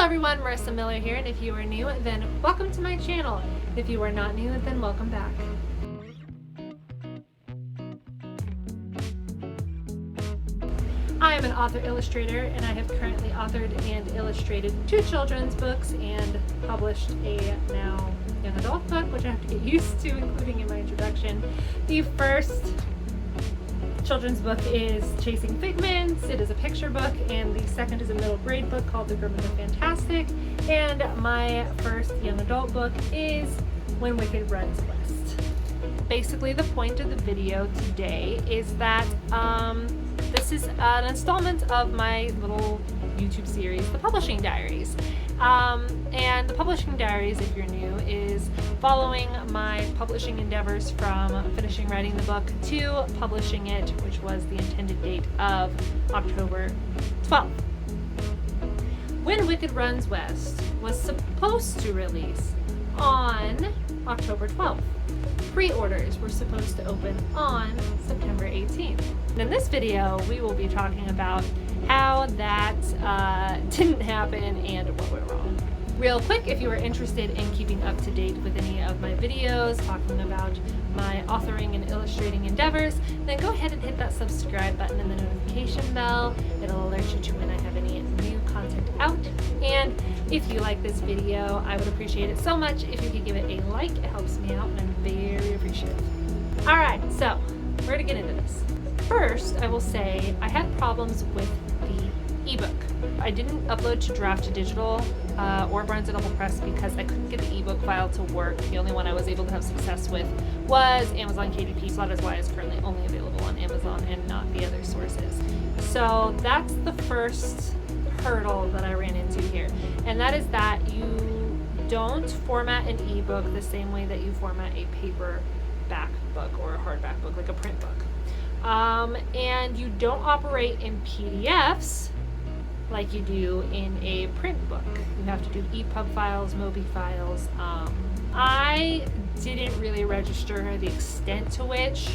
Hello everyone, Marissa Miller here, and if you are new, then welcome to my channel. If you are not new, then welcome back. I am an author-illustrator, and I have currently authored and illustrated 2 children's books and published a now young adult book, which I have to get used to including in my introduction. The first children's book is Chasing Figments. It is a picture book, and the second is a middle grade book called The Grim and the Fantastic. And my first young adult book is When Wicked Runs West. Basically, the point of the video today is that this is an installment of my little YouTube series, The Publishing Diaries. And The Publishing Diaries, if you're new, is following my publishing endeavors from finishing writing the book to publishing it, which was the intended date of October 12th. When Wicked Runs West was supposed to release on October 12th. Pre-orders were supposed to open on September 18th. And in this video, we will be talking about how that didn't happen and what went wrong. Real quick, if you are interested in keeping up to date with any of my videos talking about my authoring and illustrating endeavors, then go ahead and hit that subscribe button and the notification bell. It'll alert you to when I have any new content out. And if you like this video, I would appreciate it so much if you could give it a like. It helps me out and I'm very appreciative. Alright, so where to get into this? First, I will say I had problems with the ebook. I didn't upload to Draft to Digital or Barnes & Noble Press because I couldn't get the ebook file to work. The only one I was able to have success with was Amazon KDP, so that is why it's currently only available on Amazon and not the other sources. So that's the first hurdle that I ran into here, and that is that you don't format an ebook the same way that you format a paperback book or a hardback book, like a print book. And you don't operate in PDFs like you do in a print book. You have to do EPUB files, MOBI files. I didn't really register the extent to which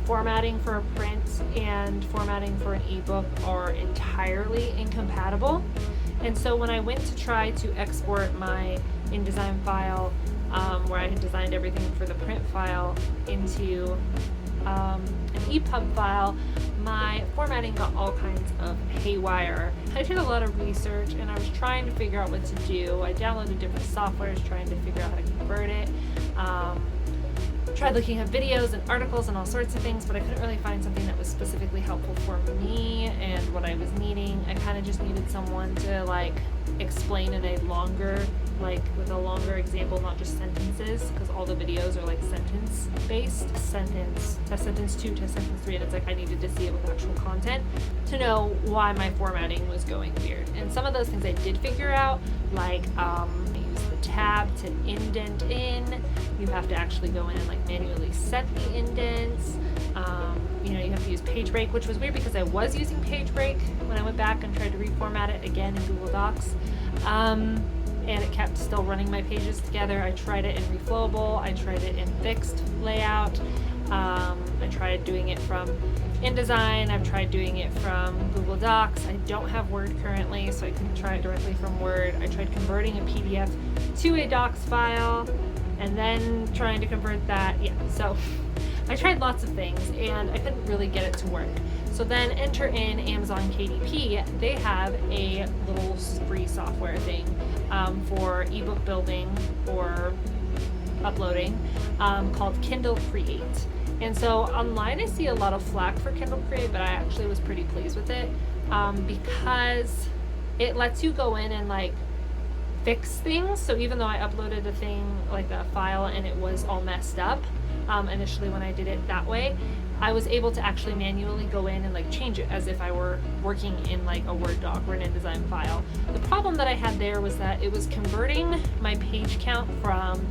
formatting for a print and formatting for an ebook are entirely incompatible. And so when I went to try to export my InDesign file, where I had designed everything for the print file, into an EPUB file, my formatting got all kinds of haywire. I did a lot of research and I was trying to figure out what to do. I downloaded different softwares trying to figure out how to convert it. Tried looking at videos and articles and all sorts of things, but I couldn't really find something that was specifically helpful for me and what I was needing. I kind of just needed someone to explain in a longer, with a longer example, not just sentences, because all the videos are sentence based, test sentence 2, test sentence 3, and it's I needed to see it with actual content to know why my formatting was going weird. And some of those things I did figure out, I use the tab to indent in. You have to actually go in and manually set the indents. You have to use page break, which was weird because I was using page break when I went back and tried to reformat it again in Google Docs. And it kept still running my pages together. I tried it in Reflowable, I tried it in fixed layout, I tried doing it from InDesign, I've tried doing it from Google Docs. I don't have Word currently, so I couldn't try it directly from Word. I tried converting a PDF to a Docs file, and then trying to convert that, so I tried lots of things, and I couldn't really get it to work. So then enter in Amazon KDP. They have a little free software thing for ebook building or uploading called Kindle Create. And so online I see a lot of flack for Kindle Create, but I actually was pretty pleased with it because it lets you go in and fix things. So even though I uploaded a thing, a file, and it was all messed up initially when I did it that way, I was able to actually manually go in and change it as if I were working in a Word doc or an InDesign file. The problem that I had there was that it was converting my page count from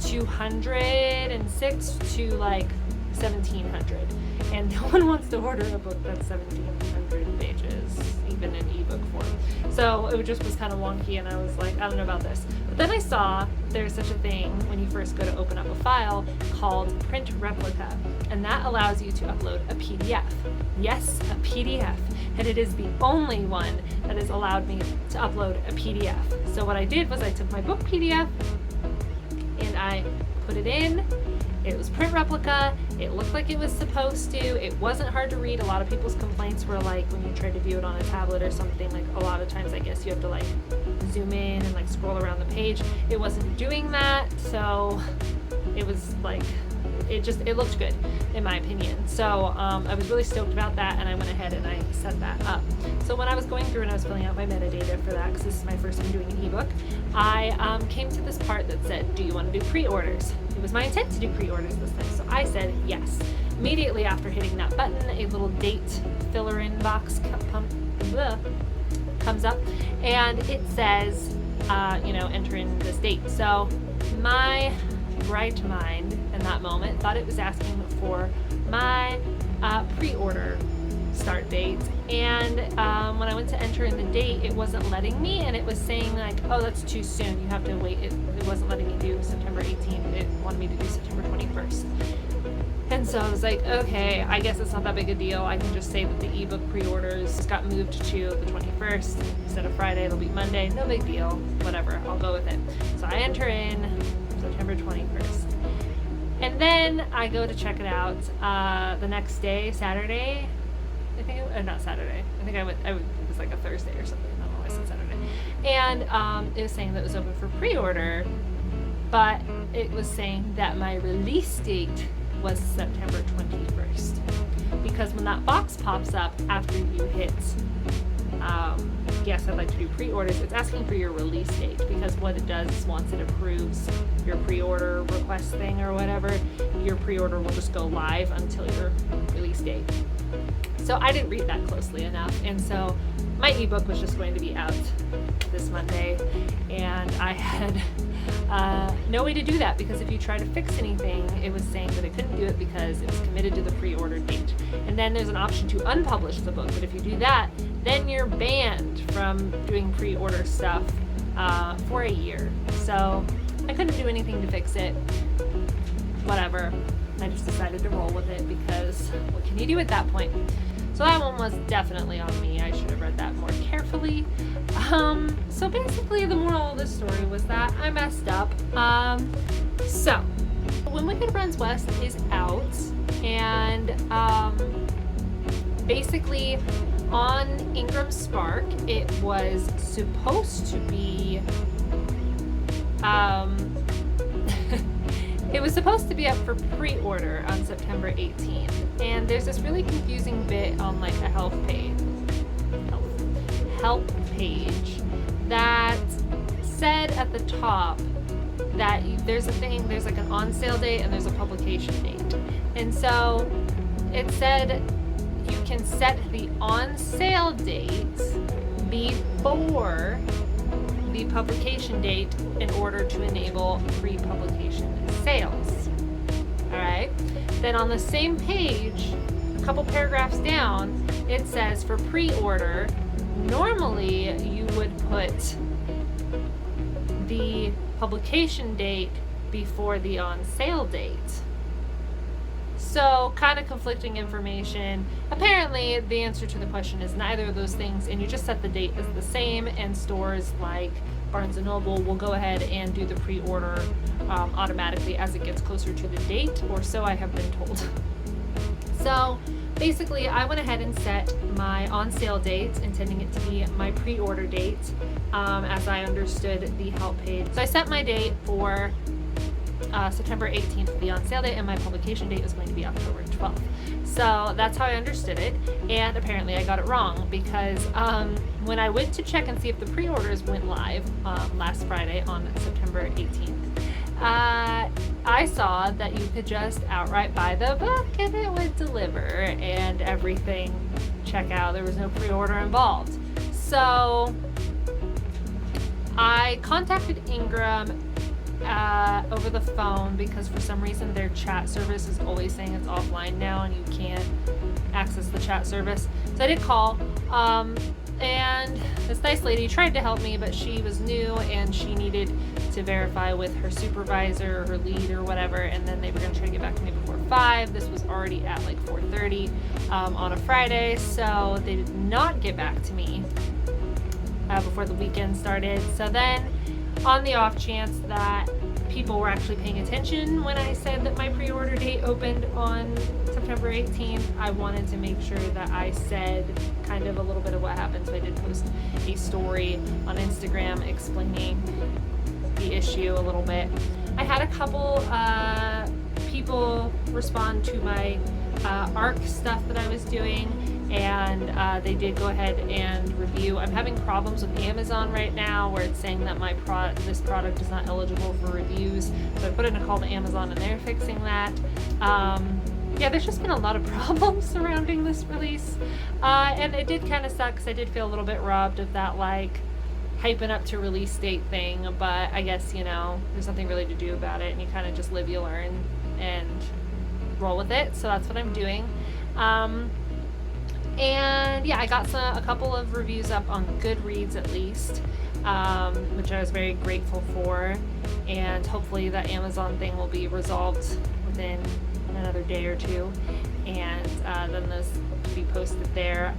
206 to 1,700, and no one wants to order a book that's 1,700 pages, even in ebook form. So it just was kind of wonky, and I was I don't know about this. But then I saw there's such a thing when you first go to open up a file called Print Replica, and that allows you to upload a PDF. Yes, a PDF, and it is the only one that has allowed me to upload a PDF. So what I did was I took my book PDF and I put it in. It was Print Replica. It looked like it was supposed to. It wasn't hard to read. A lot of people's complaints were like when you try to view it on a tablet or something, like a lot of times I guess you have to like zoom in and like scroll around the page. It wasn't doing that, so it was like, it looked good in my opinion. So I was really stoked about that, and I went ahead and I set that up. So when I was going through and I was filling out my metadata for that, because this is my first time doing an ebook, I came to this part that said, do you want to do pre-orders? It was my intent to do pre-orders this time, so I said yes. Immediately after hitting that button, a little date filler-in box comes up, and it says, enter in this date. So my bright mind in that moment thought it was asking for my pre-order start date, and when I went to enter in the date, it wasn't letting me, and it was saying like, oh, that's too soon, you have to wait. It wasn't letting me do September 18th. It wanted me to do September 21st. And so I was like, okay, I guess it's not that big a deal. I can just say that the ebook pre-orders got moved to the 21st instead of Friday. It'll be Monday. No big deal. Whatever. I'll go with it. So I enter in September 21st. And then I go to check it out the next day, Saturday. I think not Saturday. I think it was like a Thursday or something. I don't know why I said Saturday. And it was saying that it was open for pre-order, but it was saying that my release date was September 21st. Because when that box pops up after you hit yes, I'd like to do pre-orders, it's asking for your release date, because what it does is once it approves your pre-order request thing or whatever, your pre-order will just go live until your release date. So I didn't read that closely enough, and so my ebook was just going to be out this Monday, and I had no way to do that, because if you try to fix anything, it was saying that it couldn't do it because it was committed to the pre-order date. And then there's an option to unpublish the book, but if you do that, then you're banned from doing pre-order stuff for a year. So I couldn't do anything to fix it. Whatever. I just decided to roll with it, because what can you do at that point? So that one was definitely on me. I should have read that more carefully. So basically the moral of the story was that I messed up. So When Wicked Runs West is out, and basically on Ingram Spark it was supposed to be it was supposed to be up for pre-order on September 18th, and there's this really confusing bit on like a help page that said at the top that there's like an on sale date and there's a publication date. And so it said you can set the on sale date before the publication date in order to enable pre-publication sales. Alright? Then on the same page, a couple paragraphs down, it says for pre-order, normally you would put the publication date before the on sale date. So kind of conflicting information. Apparently the answer to the question is neither of those things, and you just set the date as the same, and stores like Barnes & Noble will go ahead and do the pre-order automatically as it gets closer to the date, or so I have been told. So basically I went ahead and set my on sale date, intending it to be my pre-order date, as I understood the help page. So I set my date for September 18th for the on sale date, and my publication date was going to be October 12th. So that's how I understood it, and apparently I got it wrong, because when I went to check and see if the pre-orders went live last Friday on September 18th, I saw that you could just outright buy the book and it would deliver and everything check out. There was no pre-order involved. So I contacted Ingram over the phone, because for some reason their chat service is always saying it's offline now and you can't access the chat service. So I did call, and this nice lady tried to help me, but she was new and she needed to verify with her supervisor or her lead or whatever, and then they were going to try to get back to me before 5. This was already at like 4:30 on a Friday, so they did not get back to me before the weekend started. So then, on the off chance that people were actually paying attention when I said that my pre-order date opened on September 18th, I wanted to make sure that I said kind of a little bit of what happened. So I did post a story on Instagram explaining the issue a little bit. I had a couple people respond to my ARC stuff that I was doing, and they did go ahead and review. I'm having problems with Amazon right now where it's saying that this product is not eligible for reviews, so I put in a call to Amazon and they're fixing that. Yeah, there's just been a lot of problems surrounding this release, and it did kind of suck because I did feel a little bit robbed of that like hyping up to release date thing, but I guess, you know, there's nothing really to do about it, and you kind of just live, you learn, and roll with it. So that's what I'm doing. And yeah, I got a couple of reviews up on Goodreads at least, which I was very grateful for, and hopefully that Amazon thing will be resolved within another day or two, and then this will be posted there.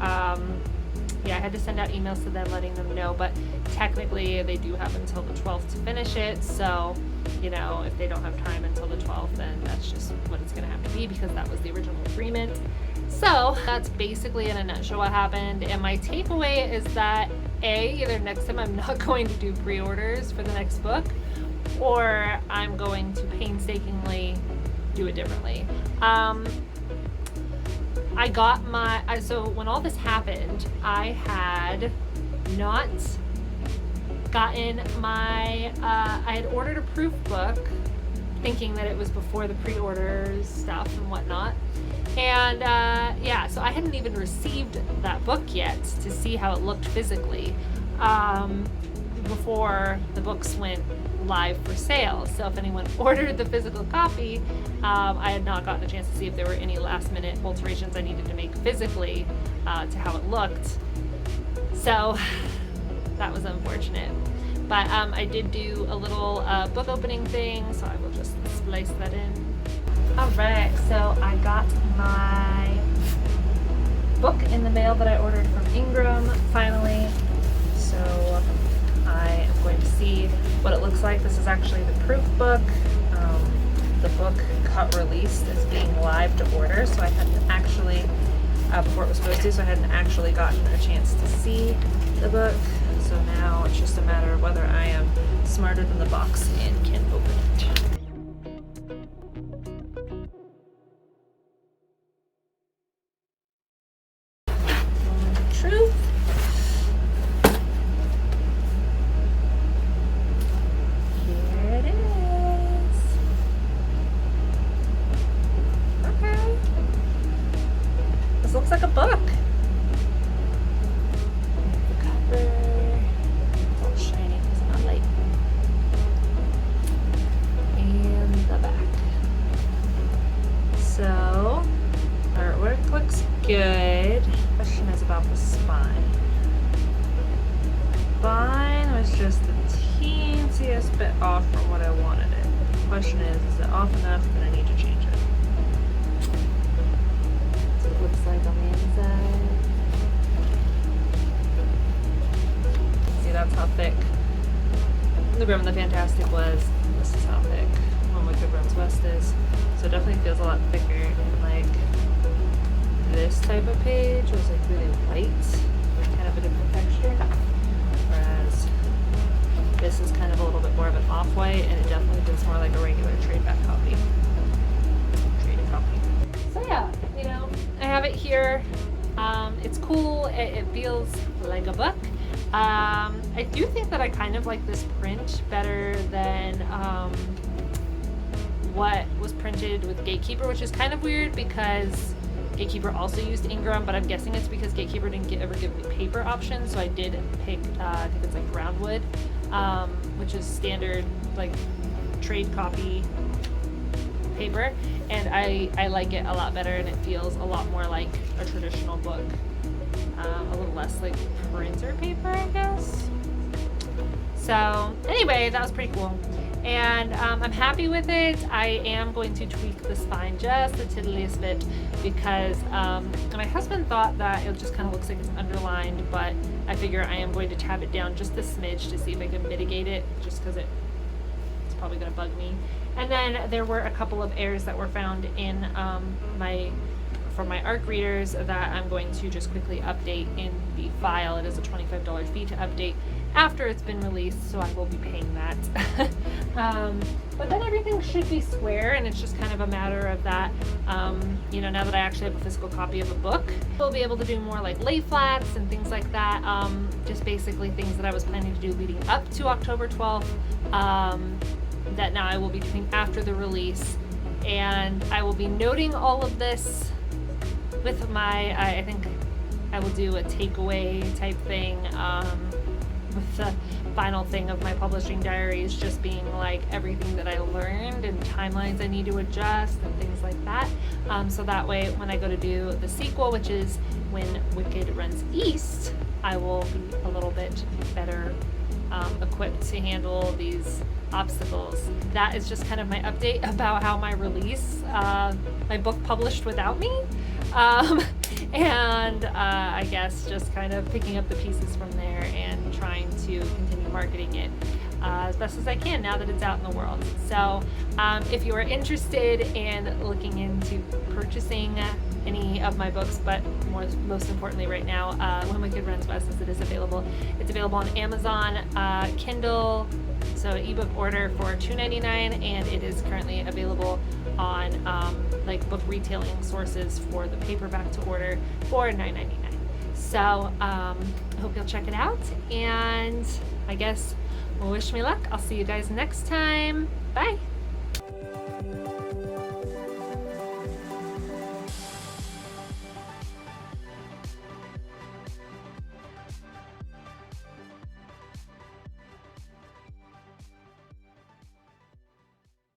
Yeah, I had to send out emails to them letting them know, but technically they do have until the 12th to finish it, so, you know, if they don't have time until the 12th, then that's just what it's going to have to be because that was the original agreement. So that's basically in a nutshell what happened, and my takeaway is that either next time I'm not going to do pre-orders for the next book, or I'm going to painstakingly do it differently. I got so when all this happened, I had not gotten I had ordered a proof book thinking that it was before the pre-order stuff and whatnot. And yeah, so I hadn't even received that book yet to see how it looked physically before the books went live for sale. So if anyone ordered the physical copy, I had not gotten a chance to see if there were any last minute alterations I needed to make physically to how it looked. So that was unfortunate. But I did do a little book opening thing, so I will just splice that in. Alright, so I got my book in the mail that I ordered from Ingram finally. So I am going to see what it looks like. This is actually the proof book. The book got released as being live to order, so I hadn't actually, before it was posted, so I hadn't actually gotten a chance to see the book. So now it's just a matter of whether I am smarter than the box and can open it. Truth. Here it is. Okay. This looks like a book. The cover. It's all shiny because it's not light. And the back. So, artwork looks good. Question is about the spine. Spine was just the teensiest bit off from what I wanted it. The question is it off enough that I need to change it? That's what it looks like on the inside. See, that's how thick the Grim and the Fantastic was. This is how thick One Wicked Runs West is. So it definitely feels a lot thicker and like this type of page was like really light, kind of a different texture, whereas this is kind of a little bit more of an off-white, and it definitely feels more like a regular trade copy. So yeah, you know, I have it here. It's cool. It feels like a book. I do think that I kind of like this print better than what was printed with Gatekeeper, which is kind of weird because Gatekeeper also used Ingram, but I'm guessing it's because Gatekeeper didn't ever give me paper options, so I did pick, I think it's like Roundwood, which is standard like trade copy paper, and I like it a lot better, and it feels a lot more like a traditional book a little less like printer paper, I guess. So anyway, that was pretty cool. And I'm happy with it. I am going to tweak the spine just the tiddliest bit because my husband thought that it just kind of looks like it's underlined, but I figure I am going to tab it down just a smidge to see if I can mitigate it, just because it's probably going to bug me. And then there were a couple of errors that were found in from my ARC readers that I'm going to just quickly update in the file. It is a $25 fee to update after it's been released, so I will be paying that. But then everything should be square, and it's just kind of a matter of that, now that I actually have a physical copy of a book, we'll be able to do more like lay flats and things like that, just basically things that I was planning to do leading up to October 12th, that now I will be doing after the release, and I will be noting all of this with I think I will do a takeaway type thing, with the final thing of my Publishing Diaries just being like everything that I learned and timelines I need to adjust and things like that. So that way when I go to do the sequel, which is When Wicked Runs East, I will be a little bit better equipped to handle these obstacles. That is just kind of my update about how my release, my book published without me. And I guess just kind of picking up the pieces from there and trying to continue marketing it as best as I can now that it's out in the world. So if you are interested in looking into purchasing any of my books, but most importantly right now, When Wicked Runs West, as it is available. It's available on Amazon, Kindle, so ebook order for $2.99, and it is currently available on like book retailing sources for the paperback to order for $9.99. So I hope you'll check it out, and I guess wish me luck. I'll see you guys next time. Bye.